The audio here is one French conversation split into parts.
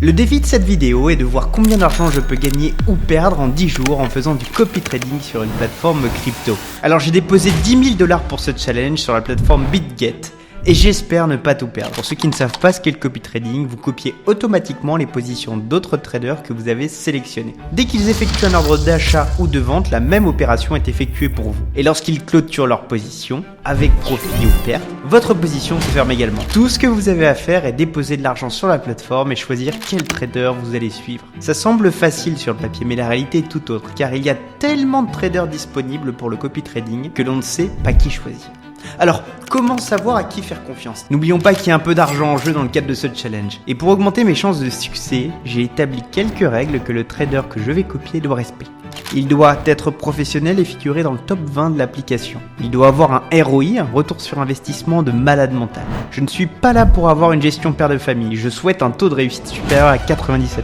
Le défi de cette vidéo est de voir combien d'argent je peux gagner ou perdre en 10 jours en faisant du copy trading sur une plateforme crypto. Alors j'ai déposé 10 000 $ pour ce challenge sur la plateforme BitGet et j'espère ne pas tout perdre. Pour ceux qui ne savent pas ce qu'est le copy trading, vous copiez automatiquement les positions d'autres traders que vous avez sélectionnés. Dès qu'ils effectuent un ordre d'achat ou de vente, la même opération est effectuée pour vous. Et lorsqu'ils clôturent leur position, avec profit ou perte, votre position se ferme également. Tout ce que vous avez à faire est déposer de l'argent sur la plateforme et choisir quel trader vous allez suivre. Ça semble facile sur le papier, mais la réalité est tout autre, car il y a tellement de traders disponibles pour le copy trading que l'on ne sait pas qui choisir. Alors, comment savoir à qui faire confiance? N'oublions pas qu'il y a un peu d'argent en jeu dans le cadre de ce challenge. Et pour augmenter mes chances de succès, j'ai établi quelques règles que le trader que je vais copier doit respecter. Il doit être professionnel et figurer dans le top 20 de l'application. Il doit avoir un ROI, un retour sur investissement de malade mental. Je ne suis pas là pour avoir une gestion père de famille, je souhaite un taux de réussite supérieur à 97%.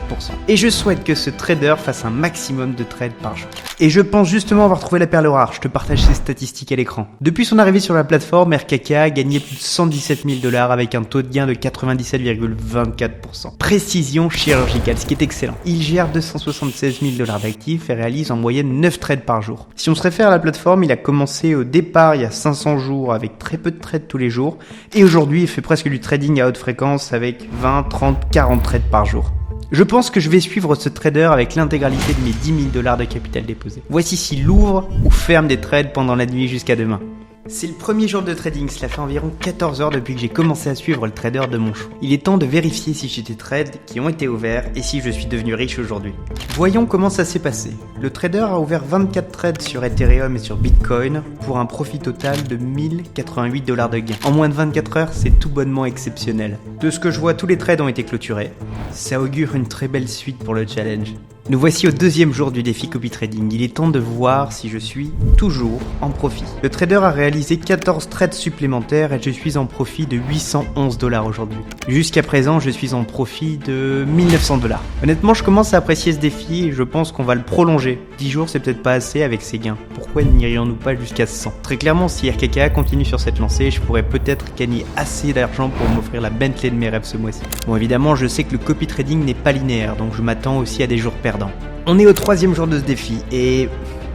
Et je souhaite que ce trader fasse un maximum de trades par jour. Et je pense justement avoir trouvé la perle rare, je te partage ces statistiques à l'écran. Depuis son arrivée sur la plateforme, RKK a gagné plus de 117 000 $ avec un taux de gain de 97,24%. Précision chirurgicale, ce qui est excellent. Il gère 276 000 $ d'actifs et réalise en moyenne 9 trades par jour. Si on se réfère à la plateforme, il a commencé au départ il y a 500 jours avec très peu de trades tous les jours et aujourd'hui il fait presque du trading à haute fréquence avec 20, 30, 40 trades par jour. Je pense que je vais suivre ce trader avec l'intégralité de mes 10 000 $ de capital déposé. Voici s'il ouvre ou ferme des trades pendant la nuit jusqu'à demain. C'est le premier jour de trading, cela fait environ 14 heures depuis que j'ai commencé à suivre le trader de mon choix. Il est temps de vérifier si j'ai des trades qui ont été ouverts et si je suis devenu riche aujourd'hui. Voyons comment ça s'est passé. Le trader a ouvert 24 trades sur Ethereum et sur Bitcoin pour un profit total de 1088 $ de gain. En moins de 24 heures, c'est tout bonnement exceptionnel. De ce que je vois, tous les trades ont été clôturés. Ça augure une très belle suite pour le challenge. Nous voici au deuxième jour du défi copy trading. Il est temps de voir si je suis toujours en profit. Le trader a réalisé 14 trades supplémentaires et je suis en profit de 811 $ aujourd'hui. Jusqu'à présent, je suis en profit de 1900 $. Honnêtement, je commence à apprécier ce défi et je pense qu'on va le prolonger. 10 jours, c'est peut-être pas assez avec ces gains. Pourquoi n'irions-nous pas jusqu'à 100? Très clairement, si RKK continue sur cette lancée, je pourrais peut-être gagner assez d'argent pour m'offrir la Bentley de mes rêves ce mois-ci. Bon, évidemment, je sais que le copy trading n'est pas linéaire, donc je m'attends aussi à des jours perdants. On est au troisième jour de ce défi et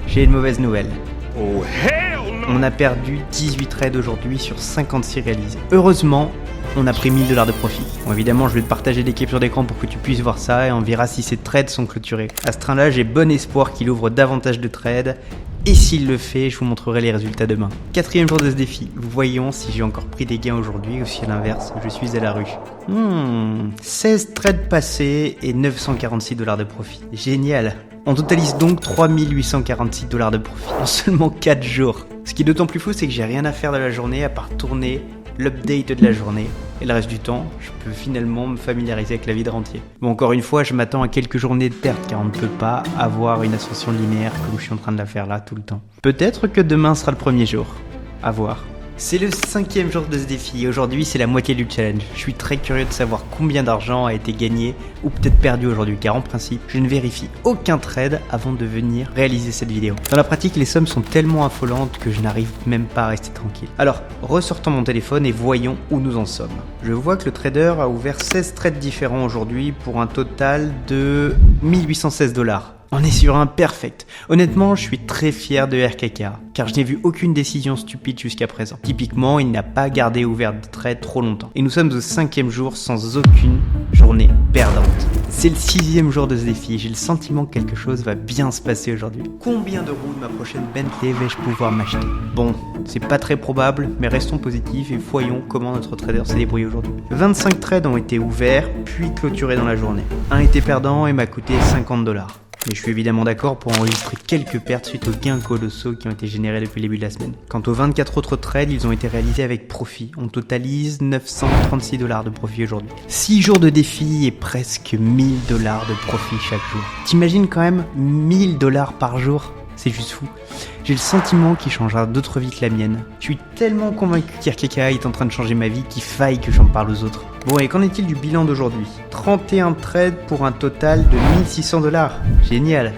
j'ai une mauvaise nouvelle. Oh hell no! On a perdu 18 trades aujourd'hui sur 56 réalisés. Heureusement, on a pris 1000 $ de profit. Bon, évidemment, je vais te partager des captures d'écran pour que tu puisses voir ça et on verra si ces trades sont clôturés. À ce train-là, j'ai bon espoir qu'il ouvre davantage de trades. Et s'il le fait, je vous montrerai les résultats demain. Quatrième jour de ce défi. Voyons si j'ai encore pris des gains aujourd'hui ou si à l'inverse, je suis à la rue. 16 trades passés et 946 $ de profit. Génial. On totalise donc 3846 $ de profit en seulement 4 jours. Ce qui est d'autant plus fou, c'est que j'ai rien à faire de la journée à part tourner l'update de la journée. Et le reste du temps, je peux finalement me familiariser avec la vie de rentier. Bon, encore une fois, je m'attends à quelques journées de perte car on ne peut pas avoir une ascension linéaire comme je suis en train de la faire là tout le temps. Peut-être que demain sera le premier jour. À voir. C'est le 5e jour de ce défi et aujourd'hui c'est la moitié du challenge. Je suis très curieux de savoir combien d'argent a été gagné ou peut-être perdu aujourd'hui car en principe je ne vérifie aucun trade avant de venir réaliser cette vidéo. Dans la pratique les sommes sont tellement affolantes que je n'arrive même pas à rester tranquille. Alors ressortons mon téléphone et voyons où nous en sommes. Je vois que le trader a ouvert 16 trades différents aujourd'hui pour un total de 1816 $. On est sur un perfect. Honnêtement, je suis très fier de RKK, car je n'ai vu aucune décision stupide jusqu'à présent. Typiquement, il n'a pas gardé ouvert de trade trop longtemps. Et nous sommes au 5e jour sans aucune journée perdante. C'est le 6e jour de ce défi, j'ai le sentiment que quelque chose va bien se passer aujourd'hui. Combien de roues de ma prochaine Bentley vais-je pouvoir m'acheter? Bon, c'est pas très probable, mais restons positifs et voyons comment notre trader s'est débrouillé aujourd'hui. 25 trades ont été ouverts, puis clôturés dans la journée. Un était perdant et m'a coûté 50 $. Mais je suis évidemment d'accord pour enregistrer quelques pertes suite aux gains colossaux qui ont été générés depuis le début de la semaine. Quant aux 24 autres trades, ils ont été réalisés avec profit. On totalise 936 $ de profit aujourd'hui. 6 jours de défi et presque 1000 $ de profit chaque jour. T'imagines quand même 1000 $ par jour? C'est juste fou. J'ai le sentiment qu'il changera d'autres vies que la mienne. Je suis tellement convaincu qu'RKK est en train de changer ma vie qu'il faille que j'en parle aux autres. Bon, et qu'en est-il du bilan d'aujourd'hui? 31 trades pour un total de 1600 $. Génial.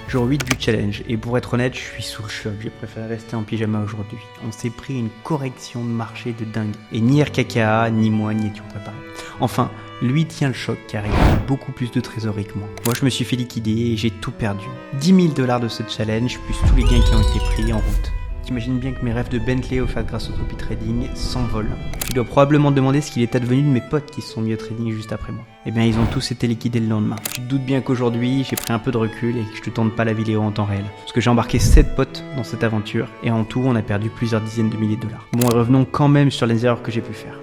Jour 8 du challenge, et pour être honnête, je suis sous le choc, j'ai préféré rester en pyjama aujourd'hui. On s'est pris une correction de marché de dingue, et ni RKKA, ni moi n'y étions préparés. Enfin, lui tient le choc car il a beaucoup plus de trésorerie que moi. Moi je me suis fait liquider et j'ai tout perdu. 10 000 $ de ce challenge, plus tous les gains qui ont été pris en route. T'imagines bien que mes rêves de Bentley offerts grâce au copy trading s'envolent. Tu dois probablement te demander ce qu'il est advenu de mes potes qui se sont mis au trading juste après moi. Eh bien ils ont tous été liquidés le lendemain. Tu te doutes bien qu'aujourd'hui j'ai pris un peu de recul et que je te tourne pas la vidéo en temps réel. Parce que j'ai embarqué 7 potes dans cette aventure et en tout on a perdu plusieurs dizaines de milliers de dollars. Bon et revenons quand même sur les erreurs que j'ai pu faire.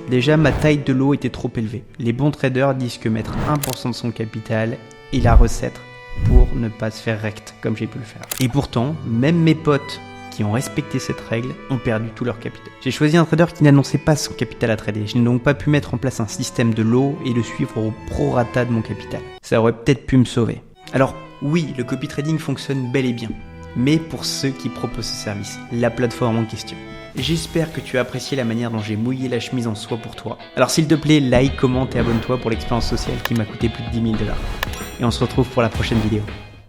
Déjà ma taille de lot était trop élevée. Les bons traders disent que mettre 1% de son capital est la recette pour ne pas se faire rect comme j'ai pu le faire. Et pourtant, même mes potes qui ont respecté cette règle ont perdu tout leur capital. J'ai choisi un trader qui n'annonçait pas son capital à trader. Je n'ai donc pas pu mettre en place un système de lot et le suivre au prorata de mon capital. Ça aurait peut-être pu me sauver. Alors oui, le copy trading fonctionne bel et bien, mais pour ceux qui proposent ce service, la plateforme en question. J'espère que tu as apprécié la manière dont j'ai mouillé la chemise en soie pour toi. Alors s'il te plaît, like, commente et abonne-toi pour l'expérience sociale qui m'a coûté plus de 10 000 $. Et on se retrouve pour la prochaine vidéo.